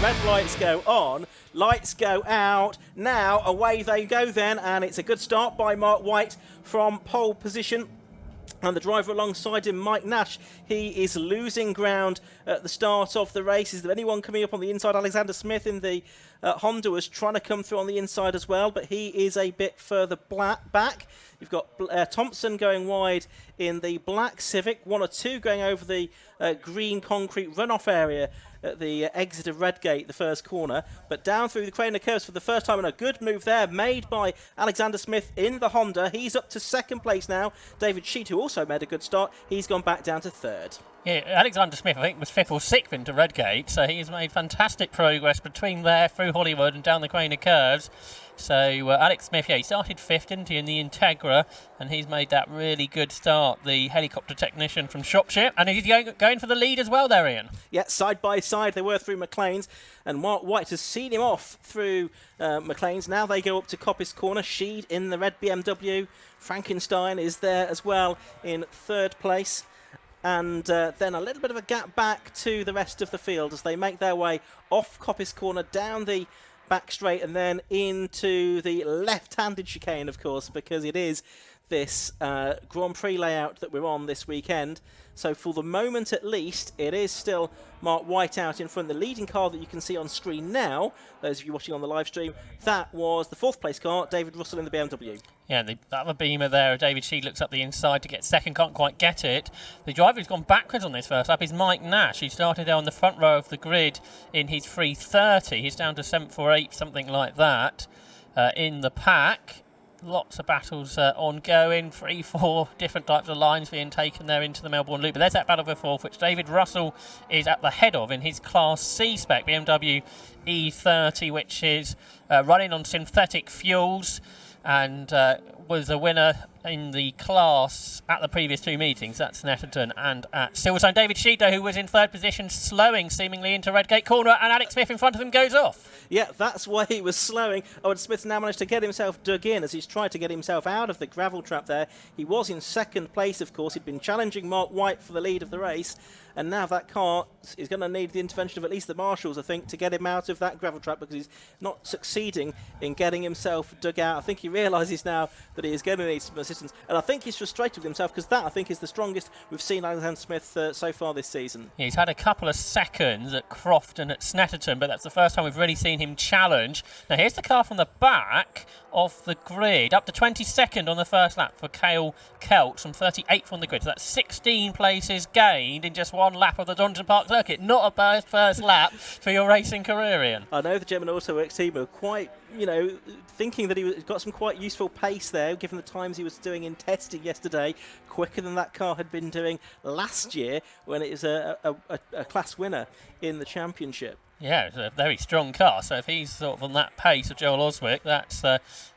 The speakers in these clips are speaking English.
Red lights go on, lights go out. Now away they go then, and it's a good start by Mark White from pole position. And the driver alongside him, Mike Nash, he is losing ground at the start of the race. Is there anyone coming up on the inside? Alexander Smith in the Honda was trying to come through on the inside as well, but he is a bit further back. You've got Thompson going wide in the black Civic, 1 or 2 going over the green concrete runoff area at the exit of Redgate, the first corner, but down through the Craner curves for the first time, and a good move there made by Alexander Smith in the Honda. He's up to second place now. David Sheet, who also made a good start, he's gone back down to third. Yeah, Alexander Smith, I think, was 5th or 6th into Redgate, so he's made fantastic progress between there, through Hollywood and down the Craner curves. So Alex Smith, he started 5th, didn't he, in the Integra, and he's made that really good start, the helicopter technician from Shropshire, and he's going for the lead as well there, Ian. Yeah, side by side they were through McLean's, and Mark White has seen him off through McLean's. Now they go up to Coppice Corner. Sheed in the red BMW. Frankenstein is there as well in third place. And then a little bit of a gap back to the rest of the field as they make their way off Coppice Corner, down the back straight, and then into the left-handed chicane, of course, because it is this Grand Prix layout that we're on this weekend. So for the moment at least, it is still Mark White out in front. The leading car that you can see on screen now, those of you watching on the live stream, that was the 4th place car, David Russell in the BMW. Yeah, the other beamer there, David Sheed looks up the inside to get second, can't quite get it. The driver who's gone backwards on this first lap is Mike Nash. He started there on the front row of the grid in his 3:30. He's down to 7th or 8th, something like that, in the pack. Lots of battles ongoing, 3-4 different types of lines being taken there into the Melbourne Loop. But there's that battle for 4th, which David Russell is at the head of in his Class C spec BMW E30, which is running on synthetic fuels, and was a winner in the class at the previous 2 meetings. That's Netterton and at Silverstone. David Sheedo, who was in 3rd position, slowing seemingly into Redgate Corner, and Alex Smith in front of him goes off. Yeah, that's why he was slowing. Owen Smith now managed to get himself dug in as he's tried to get himself out of the gravel trap there. He was in 2nd place, of course. He'd been challenging Mark White for the lead of the race, and now that car is going to need the intervention of at least the marshals, I think, to get him out of that gravel trap, because he's not succeeding in getting himself dug out. I think he realises now that he is going to need some assistance, and I think he's frustrated with himself, because that, I think, is the strongest we've seen Alexander Smith so far this season. Yeah, he's had a couple of seconds at Croft and at Snetterton, but that's the first time we've really seen him challenge. Now here's the car from the back of the grid, up to 22nd on the first lap for Cale Kelt from 38th on the grid. So that's 16 places gained in just 1 lap of the Donington Park circuit. Not a bad first lap for your racing career, Ian. I know the German Auto Works team were quite, thinking that he got some quite useful pace there, given the times he was doing in testing yesterday, quicker than that car had been doing last year when it was a class winner in the championship. Yeah, it's a very strong car, so if he's sort of on that pace of Joel Oswick, that's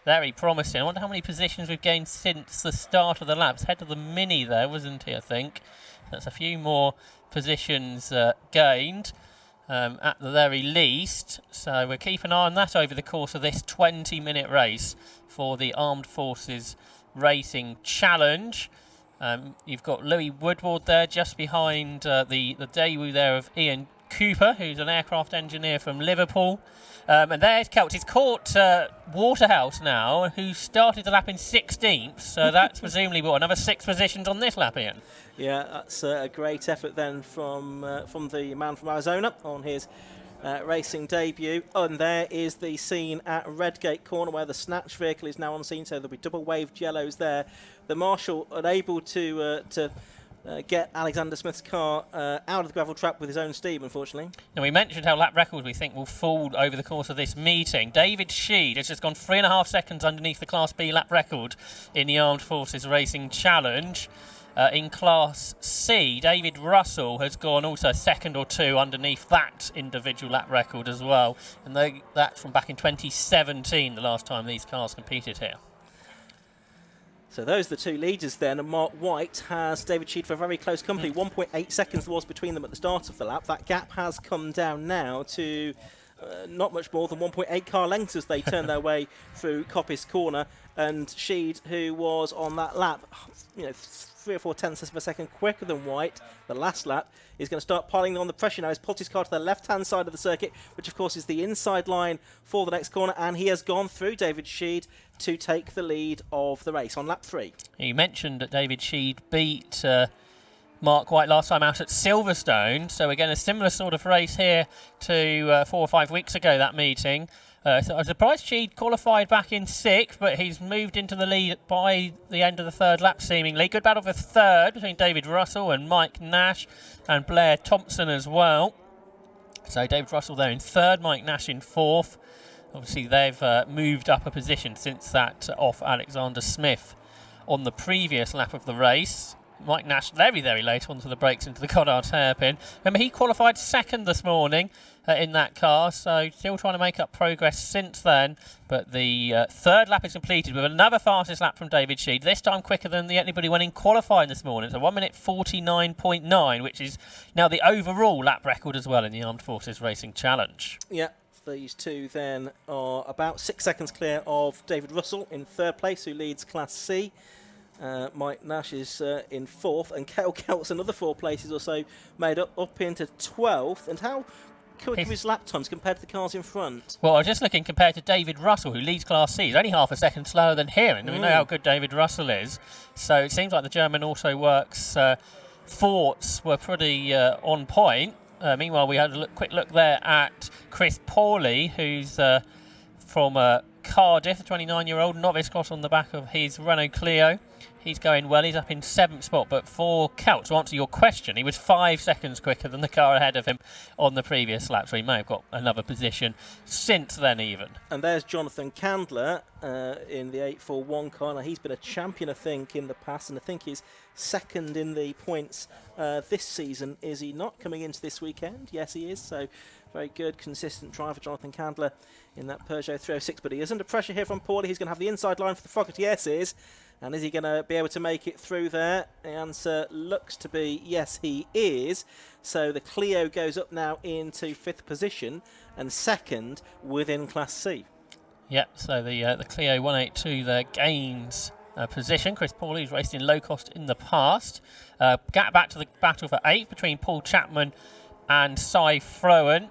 very promising. I wonder how many positions we've gained since the start of the laps. Head of the Mini there, wasn't he, I think? That's a few more positions gained at the very least. So we'll keep an eye on that over the course of this 20-minute race for the Armed Forces Racing Challenge. You've got Louis Woodward there just behind the debut there of Ian Cooper, who's an aircraft engineer from Liverpool. And there's Kelt. He's caught Waterhouse now, who started the lap in 16th. So that's presumably, another 6 positions on this lap, Ian? Yeah, that's a great effort then from the man from Arizona on his racing debut. And there is the scene at Redgate Corner where the snatch vehicle is now on scene, so there'll be double waved yellows there. The marshal unable to get Alexander Smith's car out of the gravel trap with his own steam, unfortunately. Now, we mentioned how lap record we think will fall over the course of this meeting. David Sheed has just gone 3.5 seconds underneath the Class B lap record in the Armed Forces Racing Challenge. In Class C, David Russell has gone also a second or 2 underneath that individual lap record as well. And that's from back in 2017, the last time these cars competed here. So those are the 2 leaders then, and Mark White has David Sheed for very close company. 1.8 seconds there was between them at the start of the lap. That gap has come down now to not much more than 1.8 car lengths as they turn their way through Coppice Corner. And Sheed, who was on that lap, 3 or 4 tenths of a second quicker than White, the last lap, is going to start piling on the pressure now. He's pulled his car to the left-hand side of the circuit, which of course is the inside line for the next corner, and he has gone through David Sheed to take the lead of the race on lap 3. You mentioned that David Sheed beat Mark White last time out at Silverstone, so again a similar sort of race here to 4 or 5 weeks ago, that meeting. So I'm surprised Sheed qualified back in 6th, but he's moved into the lead by the end of the 3rd lap seemingly. Good battle for 3rd between David Russell and Mike Nash and Blair Thompson as well. So David Russell there in 3rd, Mike Nash in 4th. Obviously they've moved up a position since that off Alexander Smith on the previous lap of the race. Mike Nash very, very late onto the brakes into the Goddard hairpin. Remember, he qualified 2nd this morning in that car, so still trying to make up progress since then. But the 3rd lap is completed with another fastest lap from David Sheed, this time quicker than anybody went in qualifying this morning. So 1 minute 49.9, which is now the overall lap record as well in the Armed Forces Racing Challenge. Yeah. These two then are about 6 seconds clear of David Russell in 3rd place, who leads Class C. Mike Nash is in 4th, and Cale Kelt's another 4 places or so made up into 12th. And how quick are his lap times compared to the cars in front? Well, I was just looking compared to David Russell, who leads Class C. He's only half a second slower than him, and we know how good David Russell is. So it seems like the German Auto Works thoughts were pretty on point. Meanwhile, we had a quick look there at Chris Pawley, who's from Cardiff, a 29-year-old novice, got on the back of his Renault Clio. He's going well. He's up in 7th spot. But for Kelt, to answer your question, he was 5 seconds quicker than the car ahead of him on the previous lap. So he may have got another position since then even. And there's Jonathan Candler in the 841 car. Now, he's been a champion, I think, in the past. And I think he's 2nd in the points this season. Is he not coming into this weekend? Yes, he is. So very good, consistent driver, Jonathan Candler, in that Peugeot 306. But he is under pressure here from Paulie. He's going to have the inside line for the Fokker TS's. And is he going to be able to make it through there? The answer looks to be yes, he is. So the Clio goes up now into 5th position and 2nd within Class C. Yep, so the Clio 182 there gains position. Chris Pawley's raced in low cost in the past. Get back to the battle for 8th between Paul Chapman and Cy Frowen.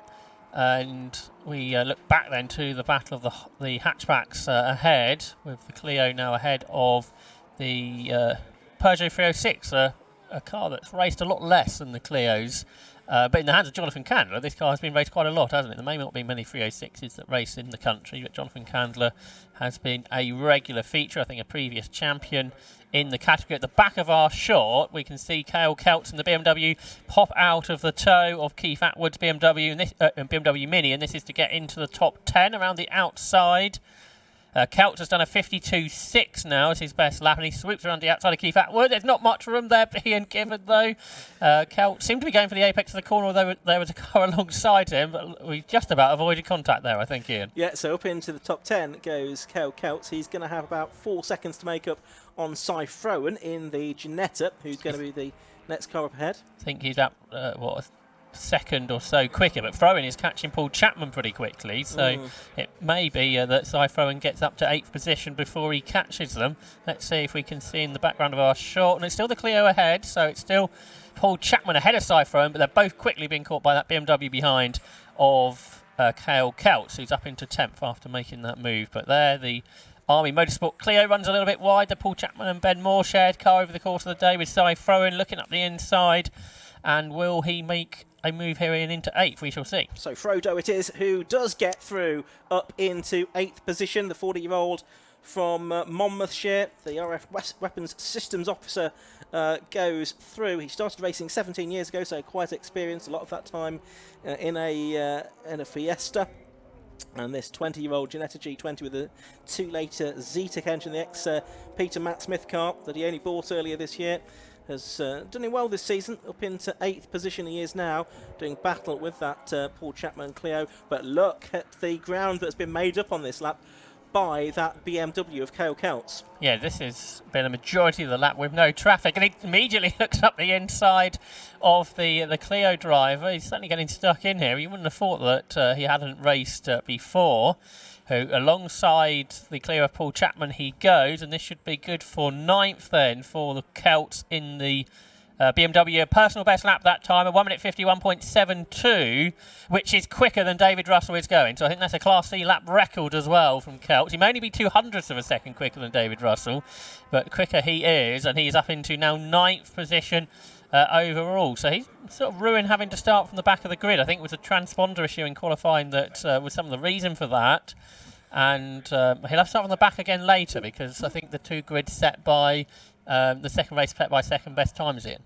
And we look back then to the battle of the hatchbacks ahead, with the Clio now ahead of the Peugeot 306, a car that's raced a lot less than the Clios. But in the hands of Jonathan Candler, this car has been raced quite a lot, hasn't it? There may not be many 306s that race in the country, but Jonathan Candler has been a regular feature, I think a previous champion in the category. At the back of our shot, we can see Cale Keltz and the BMW pop out of the toe of Keith Atwood's BMW and this BMW Mini, and this is to get into the top 10 around the outside. Keltz has done a 52.6 now as his best lap, and he swoops around the outside of Keith Atwood. There's not much room there for Ian Gifford, though. Keltz seemed to be going for the apex of the corner, although there was a car alongside him, but we just about avoided contact there, I think, Ian. Yeah, so up into the top 10 goes Cale Keltz. He's going to have about 4 seconds to make up on Cy Frowen in the Ginetta, who's going to be the next car up ahead. I think he's up, a second or so quicker, but Frowen is catching Paul Chapman pretty quickly, so it may be that Cy Frowen gets up to 8th position before he catches them. Let's see if we can see in the background of our shot, and it's still the Clio ahead, so it's still Paul Chapman ahead of Cy Frowen, but they're both quickly being caught by that BMW behind of Cale Keltz, who's up into 10th after making that move. But there, the Army Motorsport Clio runs a little bit wide. The Paul Chapman and Ben Moore shared car over the course of the day, with Cy Frowen looking up the inside. And will he make a move here and into 8th? We shall see. So Frodo it is who does get through up into 8th position. The 40-year-old from Monmouthshire, the RF Weapons Systems Officer, goes through. He started racing 17 years ago, so quite experienced. A lot of that time in a Fiesta. And this 20-year-old Ginetta G20 with a 2-litre Zetec engine, the ex-Peter Matt Smith car that he only bought earlier this year, has done him well this season. Up into 8th position he is now, doing battle with that Paul Chapman Clio. But look at the ground that's been made up on this lap. by that BMW of Kale Kelts. Yeah, this has been a majority of the lap with no traffic, and he immediately looks up the inside of the Clio driver. He's certainly getting stuck in here. You wouldn't have thought that he hadn't raced before. Who, alongside the Clio of Paul Chapman, he goes, and this should be good for 9th then for the Celts in the BMW personal best lap that time, a 1 minute 51.72, which is quicker than David Russell is going. So I think that's a Class C lap record as well from Celts. He may only be 200ths of a second quicker than David Russell, but quicker he is, and he's up into now 9th position overall. So he's sort of ruined having to start from the back of the grid. I think it was a transponder issue in qualifying that was some of the reason for that. And he'll have to start from the back again later, because I think the 2 grids set by the second race set by second best times in.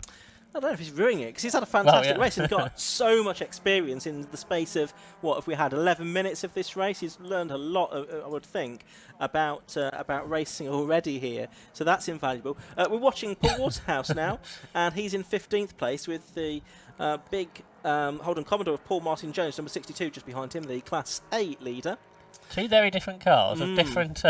I don't know if he's ruining it, because he's had a fantastic race and got so much experience in the space of, what, if we had 11 minutes of this race? He's learned a lot, I would think, about racing already here. So that's invaluable. We're watching Paul Waterhouse now, and he's in 15th place with the big Holden Commodore of Paul Martin Jones, number 62, just behind him, the Class A leader. 2 very different cars of different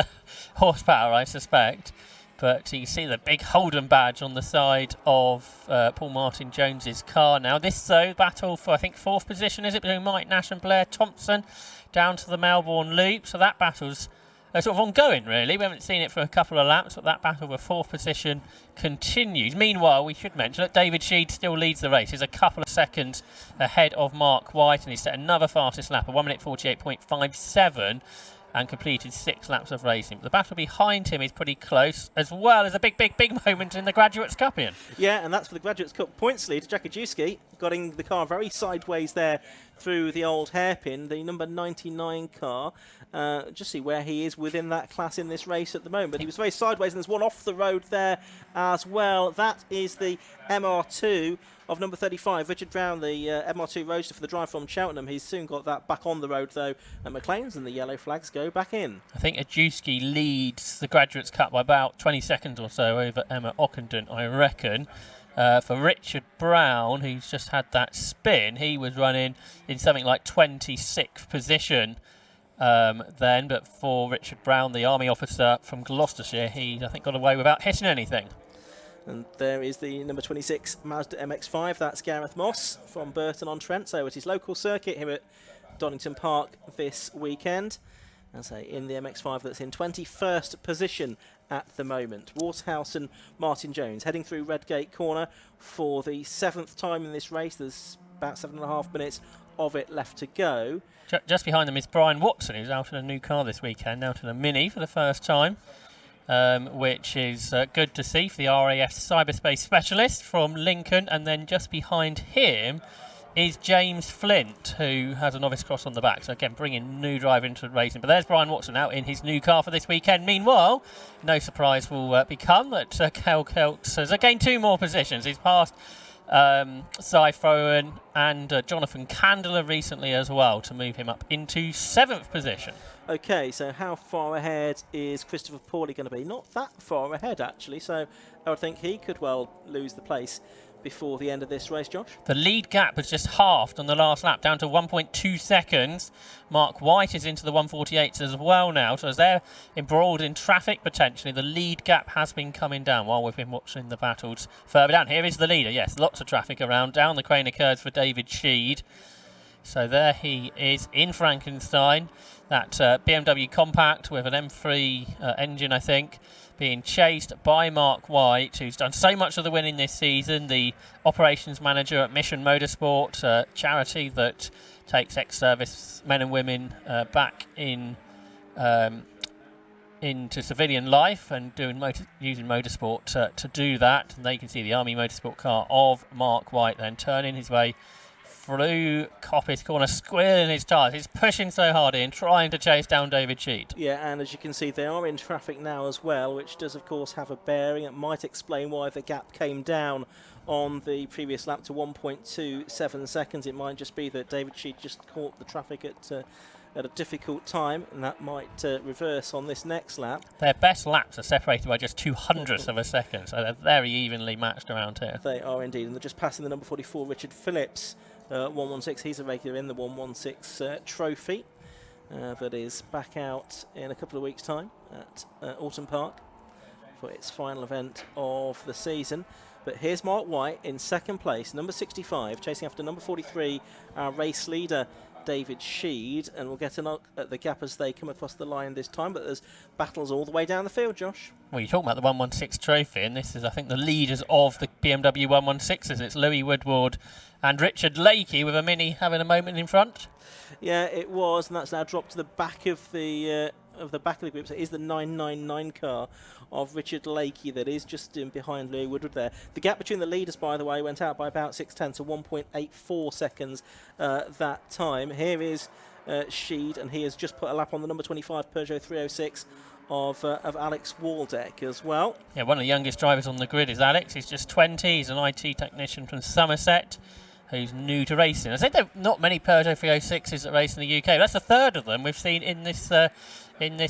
horsepower, I suspect. But you see the big Holden badge on the side of Paul Martin Jones's car now. This, though, battle for, I think, 4th position, is it, between Mike Nash and Blair Thompson down to the Melbourne Loop. So that battle's sort of ongoing, really. We haven't seen it for a couple of laps, but that battle for 4th position continues. Meanwhile, we should mention that David Sheed still leads the race. He's a couple of seconds ahead of Mark White, and he's set another fastest lap, a 1 minute 48.57. And completed 6 laps of racing. But the battle behind him is pretty close, as well as a big moment in the Graduates Cup, Ian. Yeah, and that's for the Graduates Cup points lead. Jakajewski getting the car very sideways there through the old hairpin, the number 99 car. Just see where he is within that class in this race at the moment. But he was very sideways, and there's one off the road there as well. That is the MR2 of number 35, Richard Brown, the MR2 Roadster for the drive from Cheltenham. He's soon got that back on the road, though, and McLean's and the yellow flags go back in. I think Ajewski leads the Graduates Cup by about 20 seconds or so over Emma Ockenden, I reckon. For Richard Brown, who's just had that spin, he was running in something like 26th position then, but for Richard Brown, the Army officer from Gloucestershire, he, I think, got away without hitting anything. And there is the number 26 Mazda MX-5. That's Gareth Moss from Burton-on-Trent. So at his local circuit here at Donington Park this weekend. And so in the MX-5 that's in 21st position at the moment. Waterhouse and Martin Jones heading through Redgate Corner for the 7th time in this race. There's about 7.5 minutes of it left to go. Just behind them is Brian Watson, who's out in a new car this weekend, out in a Mini for the first time. Which is good to see for the RAF cyberspace specialist from Lincoln. And then just behind him is James Flint, who has a novice cross on the back. So again, bringing new drive into racing. But there's Brian Watson out in his new car for this weekend. Meanwhile, no surprise will become that Kale Kelts has gained 2 more positions. He's passed Cy Frowen and Jonathan Candler recently as well, to move him up into 7th position. Okay, so how far ahead is Christopher Pawley going to be? Not that far ahead, actually, so I would think he could well lose the place before the end of this race, Josh. The lead gap has just halved on the last lap, down to 1.2 seconds. Mark White is into the 148s as well now, so as they're embroiled in traffic potentially, the lead gap has been coming down while we've been watching the battles further down. Here is the leader, yes, lots of traffic around. Down the Crane occurs for David Sheed. So there he is in Frankenstein, that BMW compact with an M3 engine, I think, being chased by Mark White, who's done so much of the winning this season, the operations manager at Mission Motorsport, a charity that takes ex-service men and women back in into civilian life and using motorsport to do that. And there you can see the Army Motorsport car of Mark White then turning his way through Coppice Corner, squealing his tyres. He's pushing so hard in, trying to chase down David Sheed. Yeah, and as you can see, they are in traffic now as well, which does, of course, have a bearing. It might explain why the gap came down on the previous lap to 1.27 seconds. It might just be that David Sheed just caught the traffic at a difficult time, and that might reverse on this next lap. Their best laps are separated by just 200ths of a second, so they're very evenly matched around here. They are indeed, and they're just passing the number 44, Richard Phillips, 116. He's a regular in the 116 trophy. that is back out in a couple of weeks' time at Alton Park for its final event of the season. But here's Mark White in second place, number 65, chasing after number 43, our race leader, David Sheed. And we'll get a look at the gap as they come across the line this time. But there's battles all the way down the field, Josh. Well, you're talking about the 116 trophy, and this is, I think, the leaders of the BMW 116s. It's Louis Woodward and Richard Lakey with a Mini having a moment in front. Yeah, it was, and that's now dropped to the back of the group. So it is the 999 car of Richard Lakey that is just in behind Louis Woodward there. The gap between the leaders, by the way, went out by about 6/10 to 1.84 seconds that time. Here is Sheed, and he has just put a lap on the number 25 Peugeot 306 of Alex Waldeck as well. Yeah, one of the youngest drivers on the grid is Alex. He's just 20. He's an IT technician from Somerset who's new to racing. I said there are not many Peugeot 306s that race in the UK. That's a third of them we've seen in this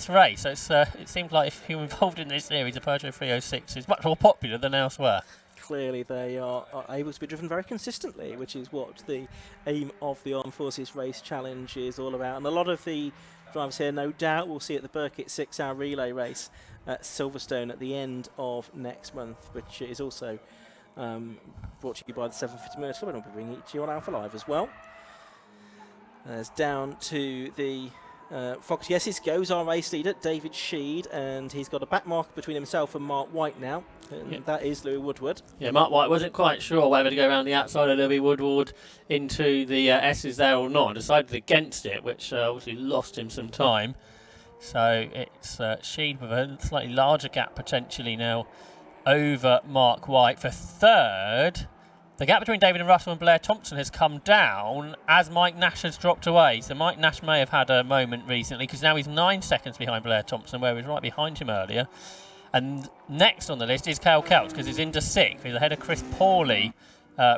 race. So it seems like if you're involved in this series, the Peugeot 306 is much more popular than elsewhere. Clearly they are able to be driven very consistently, which is what the aim of the Armed Forces Race Challenge is all about. And a lot of the drivers here, no doubt, we'll see at the Burkitt 6-hour relay race at Silverstone at the end of next month, which is also brought to you by the 750 Minutes Club, and we'll be bringing it to you on Alpha Live as well. As down to the Fox Yeses goes our race leader, David Sheed, and he's got a back mark between himself and Mark White now, and that is Louis Woodward. Yeah, Mark White wasn't quite sure whether to go around the outside of Louis Woodward into the S's there or not, and decided against it, which obviously lost him some time. So it's Sheed with a slightly larger gap potentially now over Mark White for third. The gap between David and Russell and Blair Thompson has come down as Mike Nash has dropped away. So Mike Nash may have had a moment recently, because now he's 9 seconds behind Blair Thompson, where he was right behind him earlier. And next on the list is Cale Kelch, because he's into 6th. He's ahead of Chris Pawley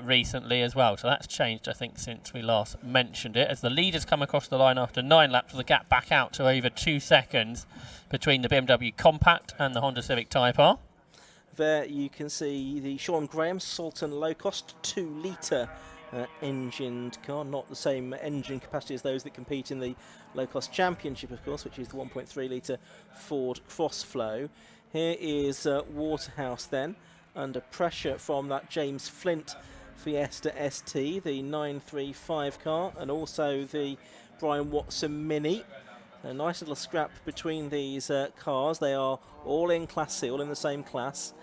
recently as well. So that's changed, I think, since we last mentioned it. As the leaders come across the line after 9 laps, with the gap back out to over 2 seconds between the BMW Compact and the Honda Civic Type R. There you can see the Sean Graham Sultan low-cost 2-litre engined car, not the same engine capacity as those that compete in the low-cost championship, of course, which is the 1.3-litre Ford Crossflow. Here is Waterhouse then, under pressure from that James Flint Fiesta ST, the 935 car, and also the Brian Watson Mini. A nice little scrap between these cars. They are all in Class C, all in the same class.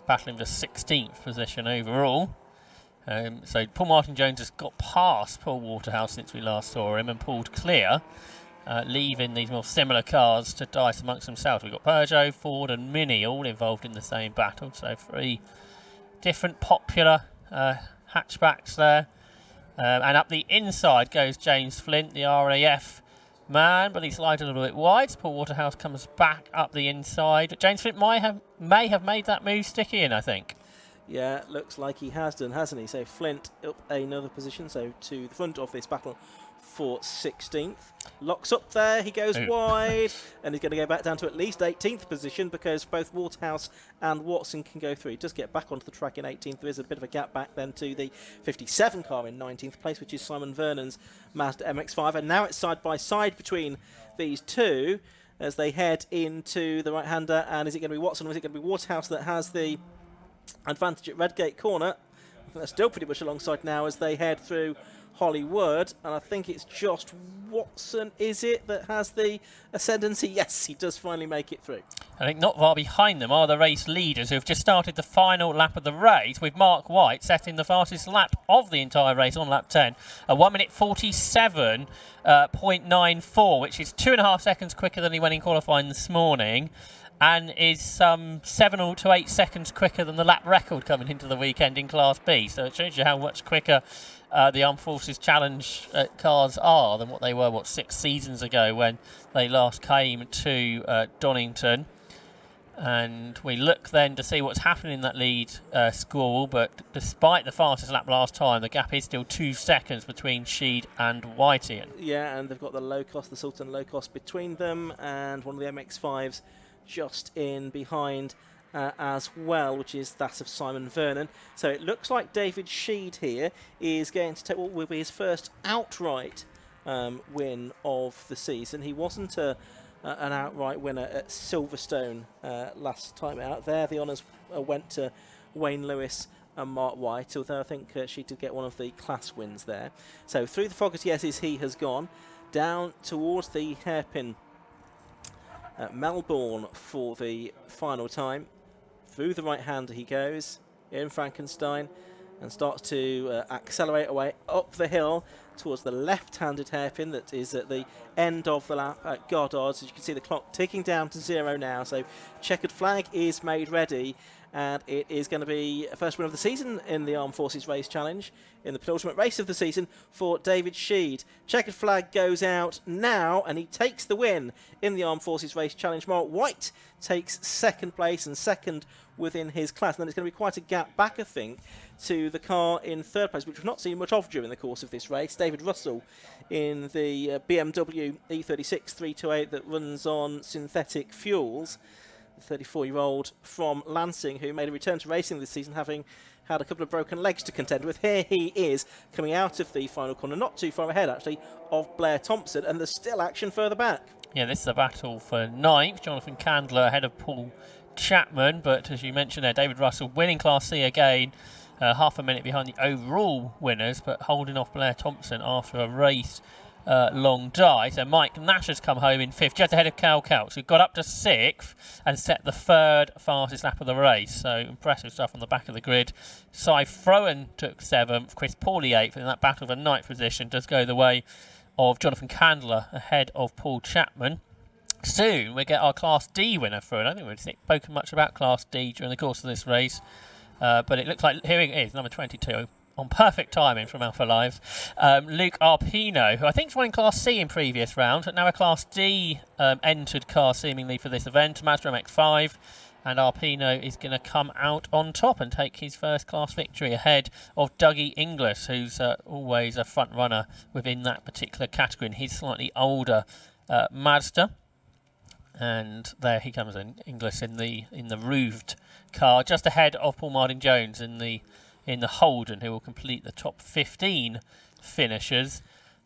Battling for 16th position overall. So Paul Martin Jones has got past Paul Waterhouse since we last saw him and pulled clear, leaving these more similar cars to dice amongst themselves. We've got Peugeot, Ford and Mini all involved in the same battle. So 3 different popular hatchbacks there. And up the inside goes James Flint, the RAF man, but he slides a little bit wide. Paul Waterhouse comes back up the inside. James Flint may have made that move sticky in, I think. Yeah, looks like he has done, hasn't he? So Flint up another position, so to the front of this battle for 16th. Locks up there, he goes wide, and he's going to go back down to at least 18th position, because both Waterhouse and Watson can go through. He does get back onto the track in 18th. There is a bit of a gap back then to the 57 car in 19th place, which is Simon Vernon's Mazda MX-5. And now it's side by side between these two as they head into the right-hander. And is it going to be Watson or is it going to be Waterhouse that has the advantage at Redgate Corner? I think they're still pretty much alongside now as they head through Hollywood, and I think it's just Watson, is it, that has the ascendancy? Yes, he does finally make it through. I think not far behind them are the race leaders, who have just started the final lap of the race, with Mark White setting the fastest lap of the entire race on lap 10, a 1 minute 47.94, which is 2.5 seconds quicker than he went in qualifying this morning, and is some 7 to 8 seconds quicker than the lap record coming into the weekend in Class B. So it shows you how much quicker the Armed Forces Challenge cars are than what they were, 6 seasons ago when they last came to Donington. And we look then to see what's happening in that lead squall, but despite the fastest lap last time, the gap is still 2 seconds between Sheed and Whitey. Yeah, and they've got the low cost, the Sultan low cost between them, and one of the MX-5s just in behind as well, which is that of Simon Vernon. So it looks like David Sheed here is going to take what will be his first outright win of the season. He wasn't an outright winner at Silverstone last time out. There, the honours went to Wayne Lewis and Mark White, although I think she did get one of the class wins there. So through the fog as yeses he has gone, down towards the hairpin at Melbourne for the final time. Through the right hander he goes, in Frankenstein, and starts to accelerate away up the hill towards the left-handed hairpin that is at the end of the lap at Goddard's. As you can see, the clock ticking down to 0 now, so checkered flag is made ready, and it is going to be a first win of the season in the Armed Forces Race Challenge, in the penultimate race of the season for David Sheed. Checkered flag goes out now, and he takes the win in the Armed Forces Race Challenge. Mark White takes second place and second within his class. And then it's going to be quite a gap back, I think, to the car in third place, which we've not seen much of during the course of this race. David Russell in the BMW E36 328 that runs on synthetic fuels. 34-year-old from Lancing, who made a return to racing this season, having had a couple of broken legs to contend with. Here he is coming out of the final corner, not too far ahead actually of Blair Thompson, and there's still action further back. Yeah, this is a battle for ninth. Jonathan Candler ahead of Paul Chapman, but as you mentioned there, David Russell winning Class C again, half a minute behind the overall winners, but holding off Blair Thompson after a race long die. So Mike Nash has come home in fifth, just ahead of Cal Kelts, who got up to sixth and set the third fastest lap of the race. So impressive stuff on the back of the grid. Cy Frowen took seventh, Chris Pawley eighth, and that battle for ninth position does go the way of Jonathan Candler ahead of Paul Chapman. Soon we get our Class D winner through, and I don't think we've spoken much about Class D during the course of this race, but it looks like here it is, number 22. On perfect timing from Alpha Live, Luke Arpino, who I think was running Class C in previous rounds, but now a Class D entered car seemingly for this event, Mazda MX-5, and Arpino is going to come out on top and take his first class victory ahead of Dougie Inglis, who's always a front runner within that particular category in his slightly older Mazda. And there he comes in, Inglis in the roofed car, just ahead of Paul Martin Jones in the Holden, who will complete the top 15 finishers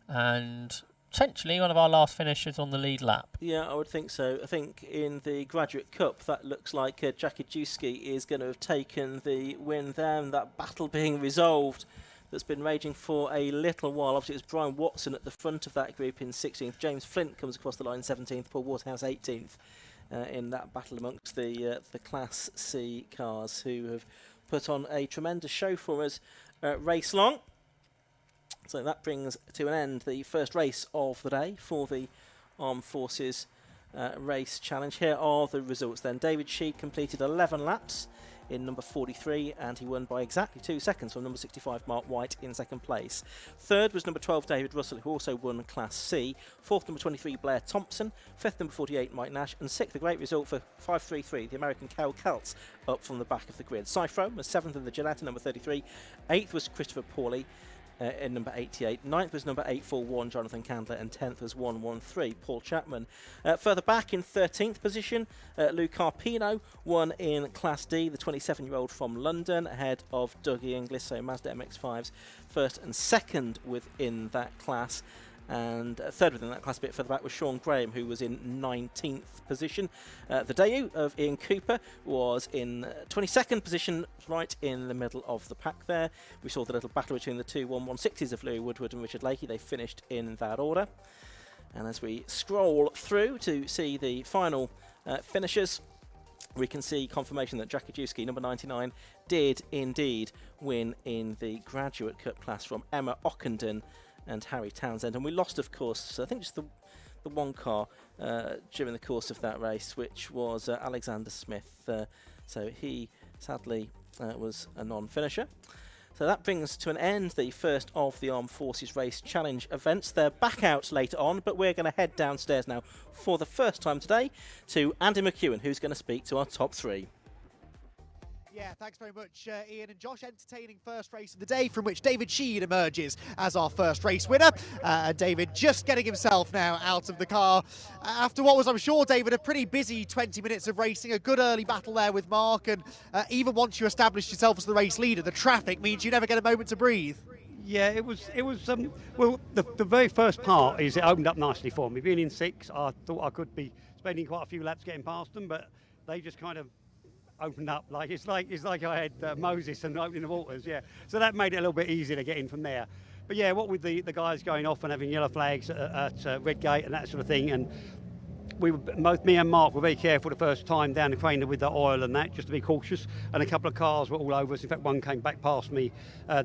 and potentially one of our last finishers on the lead lap. Yeah, I would think so. I think in the Graduate Cup that looks like Jackie Jewski is going to have taken the win there, and that battle being resolved that's been raging for a little while. Obviously it was Brian Watson at the front of that group in 16th. James Flint comes across the line 17th, Paul Waterhouse 18th in that battle amongst the Class C cars, who have put on a tremendous show for us race long. So that brings to an end the first race of the day for the Armed Forces Race Challenge. Here are the results then. David Sheed completed 11 laps in number 43, and he won by exactly 2 seconds from number 65 Mark White in second place. Third was number 12 David Russell, who also won Class C. Fourth, number 23 Blair Thompson. Fifth, number 48 Mike Nash, and sixth, a great result for 533, the American Cal Kelts, up from the back of the grid. Cy Frowen was seventh in the Gillette, number 33. Eighth was Christopher Pawley in number 88. Ninth was number 841 Jonathan Candler, and 10th was 113 Paul Chapman. Further back in 13th position, Luke Arpino won in Class D, the 27-year-old from London, ahead of Dougie Inglis, so Mazda MX-5's first and second within that class. And third within that class a bit further back was Sean Graham, who was in 19th position. The debut of Ian Cooper was in 22nd position, right in the middle of the pack there. We saw the little battle between the two 116s of Louis Woodward and Richard Lakey. They finished in that order. And as we scroll through to see the final finishers, we can see confirmation that Jackie Jewski, number 99, did indeed win in the Graduate Cup class from Emma Ockenden and Harry Townsend. And we lost, of course, I think just the one car during the course of that race, which was Alexander Smith. So he sadly was a non-finisher. So that brings to an end the first of the Armed Forces Race Challenge events. They're back out later on, but we're going to head downstairs now for the first time today to Andy McEwen, who's going to speak to our top three. Yeah, thanks very much, Ian and Josh. Entertaining first race of the day, from which David Sheed emerges as our first race winner. David just getting himself now out of the car after what was, I'm sure, David, a pretty busy 20 minutes of racing. A good early battle there with Mark, and even once you established yourself as the race leader, the traffic means you never get a moment to breathe. Yeah, it was. Well, the very first part is it opened up nicely for me. Being in 6, I thought I could be spending quite a few laps getting past them, but they just kind of opened up. It's like I had Moses and opening the waters. Yeah, so that made it a little bit easier to get in from there. But yeah, what with the guys going off and having yellow flags at Redgate and that sort of thing, and both me and Mark were very careful the first time down the crane with the oil and that, just to be cautious. And a couple of cars were all over us. In fact, one came back past me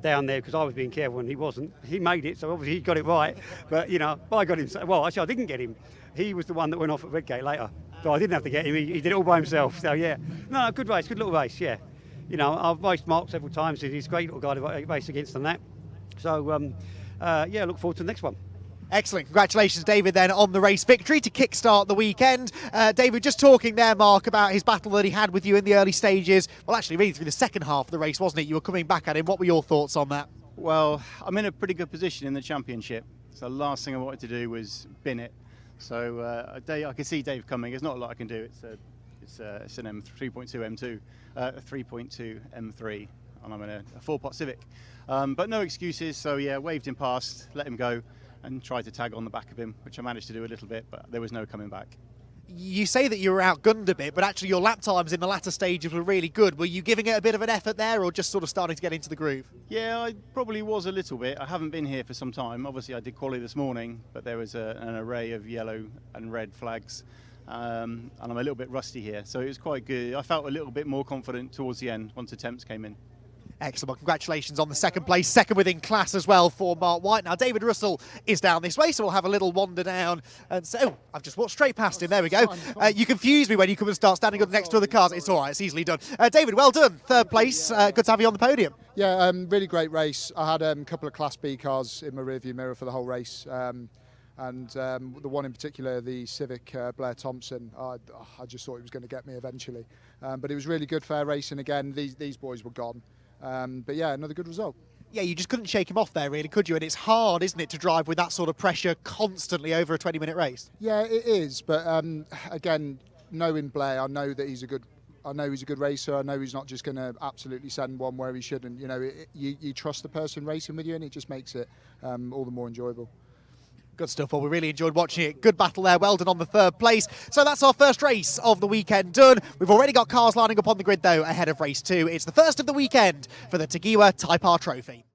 down there because I was being careful and he wasn't. He made it, so obviously he got it right. But I got him. Well, actually, I didn't get him. He was the one that went off at Redgate later, so I didn't have to get him. He did it all by himself. So yeah, no, good race, good little race. Yeah, I've raced Mark several times. He's a great little guy to race against and that. So yeah, look forward to the next one. Excellent. Congratulations, David, then on the race victory to kickstart the weekend. David, just talking there, Mark, about his battle that he had with you in the early stages. Well, actually, really through the second half of the race, wasn't it? You were coming back at him. What were your thoughts on that? Well, I'm in a pretty good position in the championship. So the last thing I wanted to do was bin it. So I could see Dave coming. There's not a lot I can do. It's an M3.2 M2, 3.2 M3, and I'm in a 4-pot Civic. But no excuses. So yeah, waved him past, let him go, and tried to tag on the back of him, which I managed to do a little bit, but there was no coming back. You say that you were outgunned a bit, but actually your lap times in the latter stages were really good. Were you giving it a bit of an effort there, or just sort of starting to get into the groove? Yeah, I probably was a little bit. I haven't been here for some time. Obviously, I did quali this morning, but there was an array of yellow and red flags, and I'm a little bit rusty here, so it was quite good. I felt a little bit more confident towards the end once attempts came in. Excellent. Well, congratulations on the second place, second within class as well for Mark White. Now, David Russell is down this way, so we'll have a little wander down. And so, oh, I've just walked straight past him. There we go. You confuse me when you come and start standing up next to other cars. It's all right. It's easily done. David, well done. Third place. Good to have you on the podium. Yeah, really great race. I had a couple of Class B cars in my rearview mirror for the whole race. And the one in particular, the Civic Blair Thompson, I just thought he was going to get me eventually. But it was really good, fair racing again. These boys were gone. But yeah, another good result. Yeah, you just couldn't shake him off there, really, could you? And it's hard, isn't it, to drive with that sort of pressure constantly over a 20-minute race? Yeah, it is. But again, knowing Blair, I know that he's a good racer. I know he's not just going to absolutely send one where he shouldn't. You trust the person racing with you, and it just makes it all the more enjoyable. Good stuff. Well, we really enjoyed watching it. Good battle there. Well done on the third place. So that's our first race of the weekend done. We've already got cars lining up on the grid, though, ahead of race 2. It's the first of the weekend for the Tagiwa Type R Trophy.